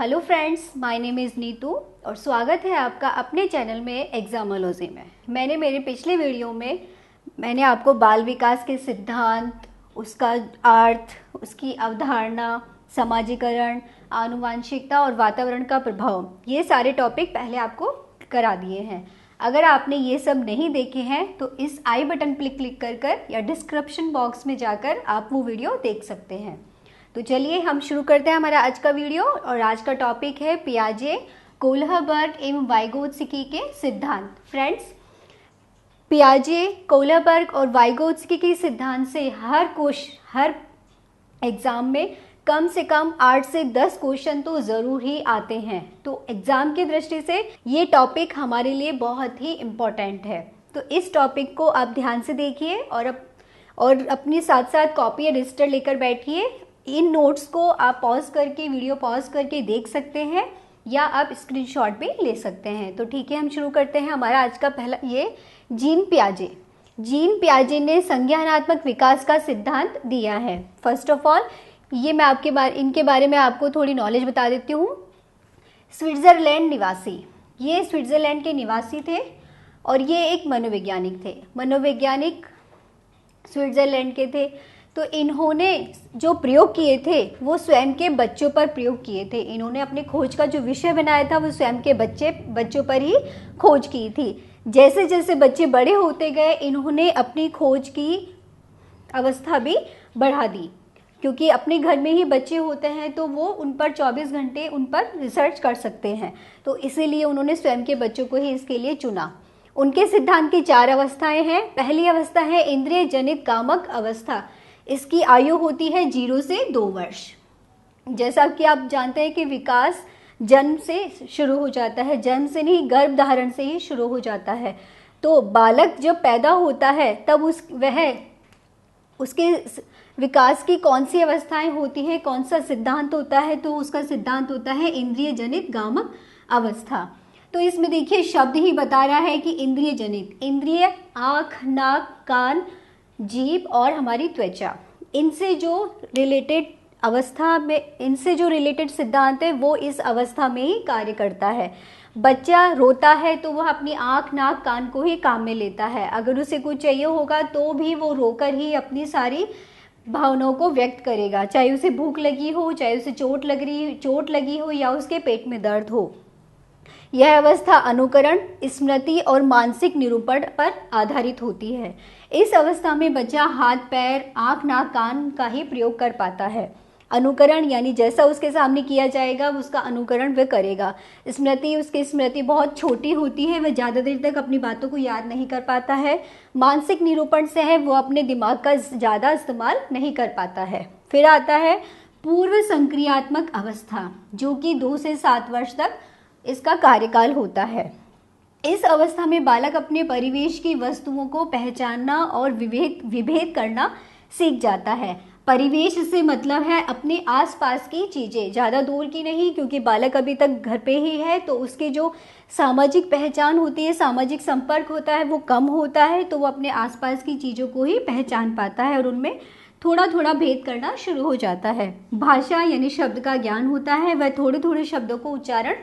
Hello friends, my name is Neetu और स्वागत है आपका अपने चैनल में एग्जामोलॉजी में। मैंने मेरे पिछले वीडियो में मैंने आपको बाल विकास के सिद्धांत, उसका अर्थ, उसकी अवधारणा, समाजीकरण, आनुवांशिकता और वातावरण का प्रभाव, ये सारे टॉपिक पहले आपको करा दिए हैं। अगर आपने ये सब नहीं देखे हैं तो इस आई बटन पर क्लिक कर या डिस्क्रिप्शन बॉक्स में जाकर आप वो वीडियो देख सकते हैं। तो चलिए हम शुरू करते हैं हमारा आज का वीडियो। और आज का टॉपिक है पियाजे, कोहलबर्ग एवं वाइगोत्स्की के सिद्धांत। फ्रेंड्स, पियाजे, कोहलबर्ग और वाइगोत्स्की के सिद्धांत से हर एग्ज़ाम में कम से कम 8 से 10 क्वेश्चन तो ज़रूर ही आते हैं। तो एग्ज़ाम की दृष्टि से ये टॉपिक हमारे लिए बहुत ही इम्पोर्टेंट है। तो इस टॉपिक को आप ध्यान से देखिए और अपने साथ साथ कॉपी या रजिस्टर लेकर बैठिए। इन नोट्स को आप वीडियो पॉज करके देख सकते हैं या आप स्क्रीनशॉट भी ले सकते हैं। तो ठीक है, हम शुरू करते हैं। हमारा आज का पहला ये जीन पियाजे ने संज्ञानात्मक विकास का सिद्धांत दिया है। फर्स्ट ऑफ ऑल ये मैं इनके बारे में आपको थोड़ी नॉलेज बता देती हूँ। स्विट्ज़रलैंड निवासी, ये स्विट्ज़रलैंड के निवासी थे और ये एक मनोवैज्ञानिक थे। मनोवैज्ञानिक स्विट्ज़रलैंड के थे। तो इन्होंने जो प्रयोग किए थे वो स्वयं के बच्चों पर प्रयोग किए थे। इन्होंने अपनी खोज का जो विषय बनाया था वो स्वयं के बच्चों पर ही खोज की थी। जैसे जैसे बच्चे बड़े होते गए इन्होंने अपनी खोज की अवस्था भी बढ़ा दी, क्योंकि अपने घर में ही बच्चे होते हैं तो वो उन पर 24 घंटे उन पर रिसर्च कर सकते हैं। तो इसीलिए उन्होंने स्वयं के बच्चों को ही इसके लिए चुना। उनके सिद्धांत की 4 अवस्थाएं हैं। पहली अवस्था है इंद्रिय जनित कामक अवस्था। इसकी आयु होती है 0 से 2 वर्ष। जैसा कि आप जानते हैं कि विकास जन्म से शुरू हो जाता है, जन्म से नहीं गर्भ धारण से ही शुरू हो जाता है। तो बालक जब पैदा होता है तब उसके विकास की कौन सी अवस्थाएं होती हैं, कौन सा सिद्धांत होता है, तो उसका सिद्धांत होता है इंद्रिय जनित कामक अवस्था। तो इसमें देखिए शब्द ही बता रहा है कि इंद्रिय जनित, इंद्रिय आँख, नाक, कान, जीभ और हमारी त्वचा, इनसे जो रिलेटेड सिद्धांत है वो इस अवस्था में ही कार्य करता है। बच्चा रोता है तो वह अपनी आँख, नाक, कान को ही काम में लेता है। अगर उसे कुछ चाहिए होगा तो भी वो रोकर ही अपनी सारी भावनाओं को व्यक्त करेगा, चाहे उसे भूख लगी हो, चाहे उसे चोट लगी हो या उसके पेट में दर्द हो। यह अवस्था अनुकरण, स्मृति और मानसिक निरूपण पर आधारित होती है। इस अवस्था में बच्चा हाथ, पैर, आँख, नाक, कान का ही प्रयोग कर पाता है। अनुकरण यानी जैसा उसके सामने किया जाएगा उसका अनुकरण वह करेगा। उसकी स्मृति बहुत छोटी होती है, वह ज़्यादा देर तक अपनी बातों को याद नहीं कर पाता है। मानसिक निरूपण से है वो अपने दिमाग का ज़्यादा इस्तेमाल नहीं कर पाता है। फिर आता है पूर्व संक्रियात्मक अवस्था, जो कि 2 से 7 वर्ष तक इसका कार्यकाल होता है। इस अवस्था में बालक अपने परिवेश की वस्तुओं को पहचानना और विभेद करना सीख जाता है। परिवेश से मतलब है अपने आसपास की चीज़ें, ज़्यादा दूर की नहीं, क्योंकि बालक अभी तक घर पे ही है तो उसके जो सामाजिक पहचान होती है, सामाजिक संपर्क होता है वो कम होता है। तो वो अपने आसपास की चीज़ों को ही पहचान पाता है और उनमें थोड़ा थोड़ा भेद करना शुरू हो जाता है। भाषा यानी शब्द का ज्ञान होता है, वह थोड़े थोड़े शब्दों को उच्चारण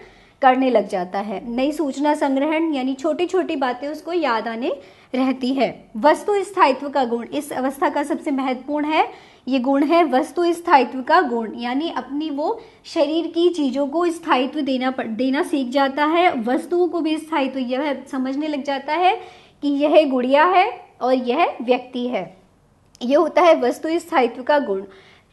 करने लग जाता है। नई सूचना संग्रहण यानी छोटी छोटी बातें उसको याद आने रहती है। वस्तु स्थायित्व का गुण इस अवस्था का सबसे महत्वपूर्ण है। ये गुण है वस्तु स्थायित्व का गुण, यानी अपनी वो शरीर की चीज़ों को स्थायित्व देना सीख जाता है। वस्तुओं को भी स्थायित्व यह समझने लग जाता है कि यह गुड़िया है और यह व्यक्ति है। यह होता है वस्तु स्थायित्व का गुण।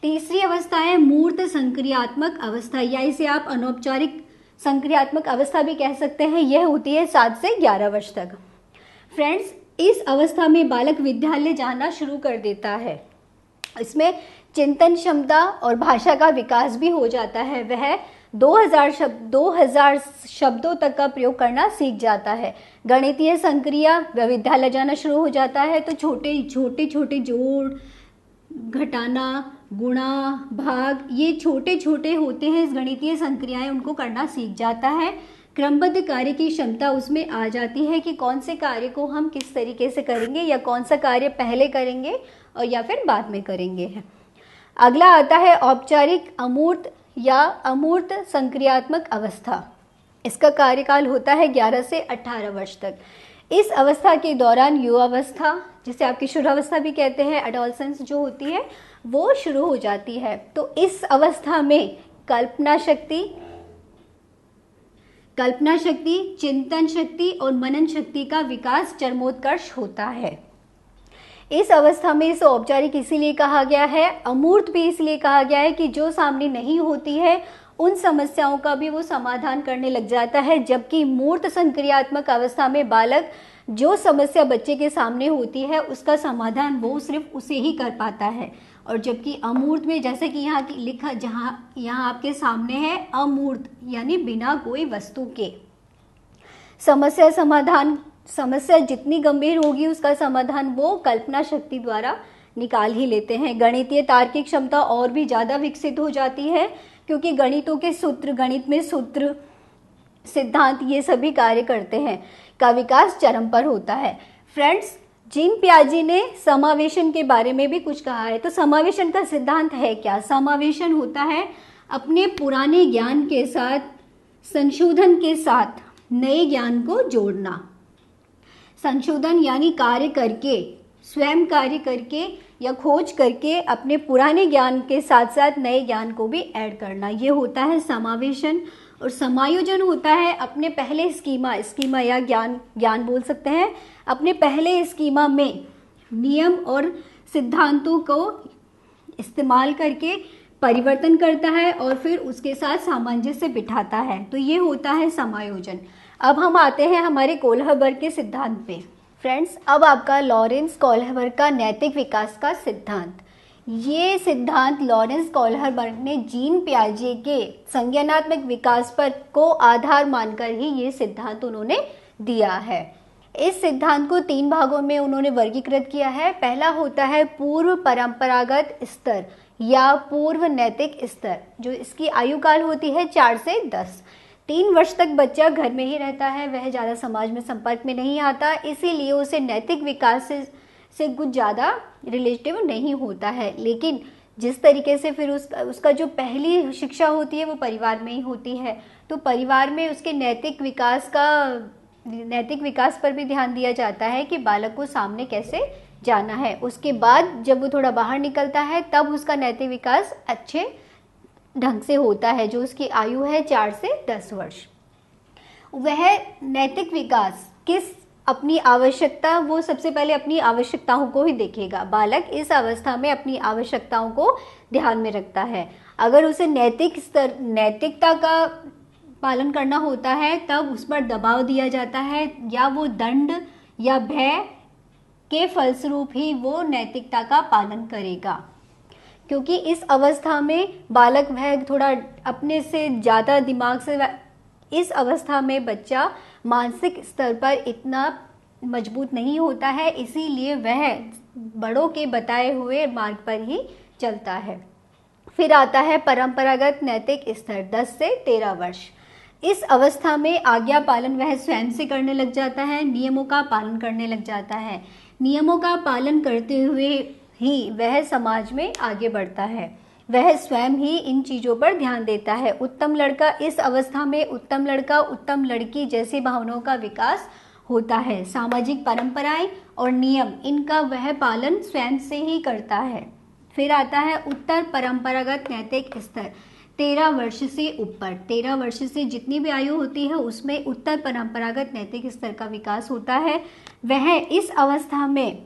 तीसरी अवस्था है मूर्त संक्रियात्मक अवस्था, या इसे आप अनौपचारिक संक्रियात्मक अवस्था भी कह सकते हैं। यह होती है 7 से 11 वर्ष तक। फ्रेंड्स, इस अवस्था में बालक विद्यालय जाना शुरू कर देता है। इसमें चिंतन क्षमता और भाषा का विकास भी हो जाता है। वह 2000 शब्दों तक का प्रयोग करना सीख जाता है। गणितीय संक्रिया, वह विद्यालय जाना शुरू हो जाता है तो छोटे जोड़, घटाना, गुणा, भाग, ये छोटे छोटे होते हैं। इस गणितीय संक्रियाएं उनको करना सीख जाता है। क्रमबद्ध कार्य की क्षमता उसमें आ जाती है कि कौन से कार्य को हम किस तरीके से करेंगे या कौन सा कार्य पहले करेंगे और या फिर बाद में करेंगे। अगला आता है औपचारिक, अमूर्त या अमूर्त संक्रियात्मक अवस्था। इसका कार्यकाल होता है 11 से 18 वर्ष तक। इस अवस्था के दौरान युवावस्था, जिसे आप किशोरावस्था भी कहते हैं, एडोलसेंस जो होती है वो शुरू हो जाती है। तो इस अवस्था में कल्पना शक्ति, चिंतन शक्ति और मनन शक्ति का विकास चरमोत्कर्ष होता है। इस अवस्था में इसे औपचारिक इसीलिए कहा गया है, अमूर्त भी इसलिए कहा गया है कि जो सामने नहीं होती है उन समस्याओं का भी वो समाधान करने लग जाता है, जबकि मूर्त संक्रियात्मक अवस्था में बालक जो समस्या बच्चे के सामने होती है उसका समाधान वो सिर्फ उसे ही कर पाता है। और जबकि अमूर्त में, जैसे कि यहाँ लिखा, जहाँ यहाँ आपके सामने है अमूर्त यानी बिना कोई वस्तु के समस्या जितनी गंभीर होगी उसका समाधान वो कल्पना शक्ति द्वारा निकाल ही लेते हैं। गणितीय तार्किक क्षमता और भी ज़्यादा विकसित हो जाती है, क्योंकि गणित में सूत्र, सिद्धांत ये सभी कार्य करते हैं, का विकास चरम पर होता है। फ्रेंड्स, जीन पियाजे ने समावेशन के बारे में भी कुछ कहा है। तो समावेशन का सिद्धांत है क्या? समावेशन होता है अपने पुराने ज्ञान के साथ, संशोधन के साथ नए ज्ञान को जोड़ना। संशोधन यानी कार्य करके, स्वयं कार्य करके या खोज करके अपने पुराने ज्ञान के साथ साथ नए ज्ञान को भी ऐड करना, ये होता है समावेशन। और समायोजन होता है अपने पहले स्कीमा या ज्ञान बोल सकते हैं, अपने पहले स्कीमा में नियम और सिद्धांतों को इस्तेमाल करके परिवर्तन करता है और फिर उसके साथ सामंजस्य बिठाता है। तो ये होता है समायोजन। अब हम आते हैं हमारे कोलहबर्ग के सिद्धांत पे। फ्रेंड्स, अब आपका लॉरेंस कोलहबर्ग का नैतिक विकास का सिद्धांत। ये सिद्धांत लॉरेंस कोलहबर्ग ने जीन पियाजे के संज्ञानात्मक विकास पर को आधार मानकर ही ये सिद्धांत उन्होंने दिया है। इस सिद्धांत को 3 भागों में उन्होंने वर्गीकृत किया है। पहला होता है पूर्व परंपरागत स्तर या पूर्व नैतिक स्तर, जो इसकी आयु काल होती है 4 से 10। 3 वर्ष तक बच्चा घर में ही रहता है, वह ज़्यादा समाज में संपर्क में नहीं आता, इसीलिए उसे नैतिक विकास से कुछ ज़्यादा रिलेटिव नहीं होता है। लेकिन जिस तरीके से फिर उसका जो पहली शिक्षा होती है वो परिवार में ही होती है, तो परिवार में उसके नैतिक विकास पर भी ध्यान दिया जाता है कि बालक को सामने कैसे जाना है। उसके बाद जब वो थोड़ा बाहर निकलता है तब उसका नैतिक विकास अच्छे ढंग से होता है, जो उसकी आयु है 4 से 10 वर्ष। वह नैतिक विकास अपनी आवश्यकता, वो सबसे पहले अपनी आवश्यकताओं को ही देखेगा। बालक इस अवस्था में अपनी आवश्यकताओं को ध्यान में रखता है। अगर उसे नैतिकता का पालन करना होता है तब उस पर दबाव दिया जाता है, या वो दंड या भय के फलस्वरूप ही वो नैतिकता का पालन करेगा। क्योंकि इस अवस्था में बालक वह थोड़ा अपने से ज़्यादा दिमाग से, इस अवस्था में बच्चा मानसिक स्तर पर इतना मजबूत नहीं होता है, इसीलिए वह बड़ों के बताए हुए मार्ग पर ही चलता है। फिर आता है परंपरागत नैतिक स्तर 10 से 13 वर्ष। इस अवस्था में आज्ञा पालन वह स्वयं से करने लग जाता है, नियमों का पालन करने लग जाता है। नियमों का पालन करते हुए ही वह समाज में आगे बढ़ता है, वह स्वयं ही इन चीज़ों पर ध्यान देता है। उत्तम लड़का, इस अवस्था में उत्तम लड़का, उत्तम लड़की जैसी भावनाओं का विकास होता है। सामाजिक परंपराएं और नियम, इनका वह पालन स्वयं से ही करता है। फिर आता है उत्तर परंपरागत नैतिक स्तर 13 वर्ष से ऊपर। 13 वर्ष से जितनी भी आयु होती है उसमें उत्तर परंपरागत नैतिक स्तर का विकास होता है। वह इस अवस्था में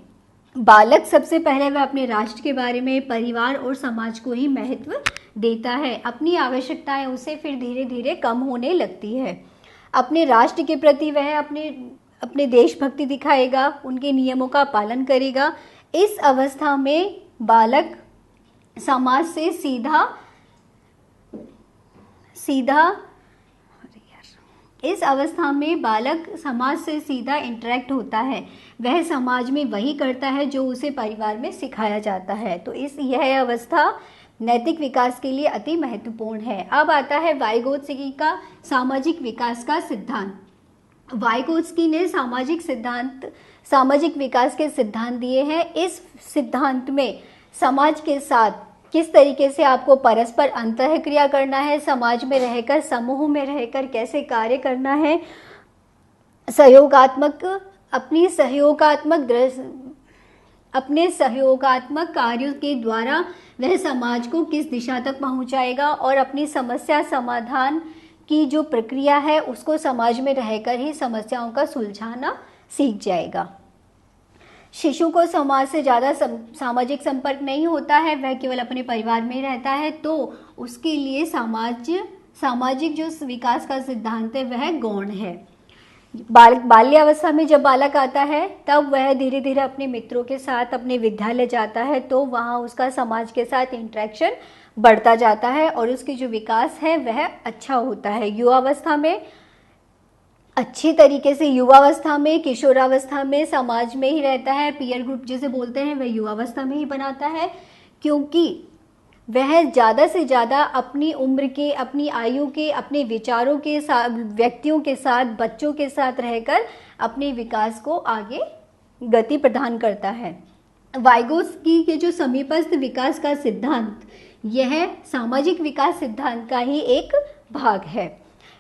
बालक सबसे पहले वह अपने राष्ट्र के बारे में, परिवार और समाज को ही महत्व देता है। अपनी आवश्यकताएं उसे फिर धीरे धीरे कम होने लगती है। अपने राष्ट्र के प्रति वह अपने देशभक्ति दिखाएगा, उनके नियमों का पालन करेगा। इस अवस्था में बालक समाज से सीधा इंटरेक्ट होता है। वह समाज में वही करता है जो उसे परिवार में सिखाया जाता है। तो यह अवस्था नैतिक विकास के लिए अति महत्वपूर्ण है। अब आता है वाइगोत्स्की का सामाजिक विकास का सिद्धांत। वाइगोत्स्की ने सामाजिक विकास के सिद्धांत दिए हैं। इस सिद्धांत में समाज के साथ किस तरीके से आपको परस्पर अंतःक्रिया करना है, समाज में रहकर, समूह में रहकर कैसे कार्य करना है, अपने सहयोगात्मक कार्यों के द्वारा वह समाज को किस दिशा तक पहुंचाएगा और अपनी समस्या समाधान की जो प्रक्रिया है उसको समाज में रहकर ही समस्याओं का सुलझाना सीख जाएगा। शिशु को समाज से ज़्यादा सामाजिक संपर्क नहीं होता है, वह केवल अपने परिवार में रहता है, तो उसके लिए सामाजिक जो विकास का सिद्धांत है वह गौण है। बाल्यावस्था में जब बालक आता है तब वह धीरे धीरे अपने मित्रों के साथ अपने विद्यालय जाता है, तो वहाँ उसका समाज के साथ इंटरेक्शन बढ़ता जाता है और उसकी जो विकास है वह अच्छा होता है। युवावस्था में अच्छी तरीके से, युवावस्था में, किशोरावस्था में समाज में ही रहता है, पीयर ग्रुप जिसे बोलते हैं वह युवावस्था में ही बनाता है, क्योंकि वह ज़्यादा से ज़्यादा अपनी उम्र के, अपनी आयु के, अपने विचारों के साथ, व्यक्तियों के साथ, बच्चों के साथ रहकर अपने विकास को आगे गति प्रदान करता है। वाइगोत्स्की के जो समीपस्थ विकास का सिद्धांत, यह सामाजिक विकास सिद्धांत का ही एक भाग है।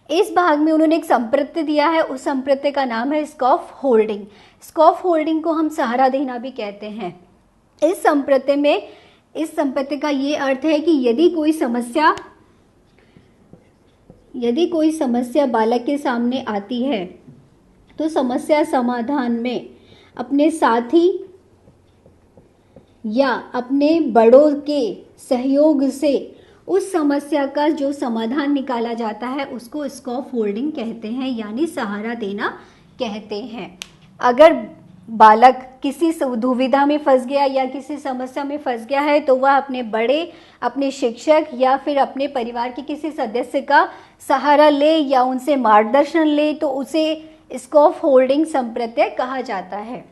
इस भाग में उन्होंने एक संप्रत्यय दिया है, उस संप्रत्यय का नाम है स्कॉफ होल्डिंग। स्कॉफ होल्डिंग को हम सहारा देना भी कहते हैं। इस संप्रत्यय का ये अर्थ है कि यदि कोई समस्या बालक के सामने आती है तो समस्या समाधान में अपने साथी या अपने बड़ों के सहयोग से उस समस्या का जो समाधान निकाला जाता है उसको स्कॉफ होल्डिंग कहते हैं, यानी सहारा देना कहते हैं। अगर बालक किसी दुविधा में फंस गया या किसी समस्या में फंस गया है तो वह अपने बड़े, अपने शिक्षक या फिर अपने परिवार के किसी सदस्य का सहारा ले या उनसे मार्गदर्शन ले, तो उसे स्कॉफ होल्डिंग संप्रत्यय कहा जाता है।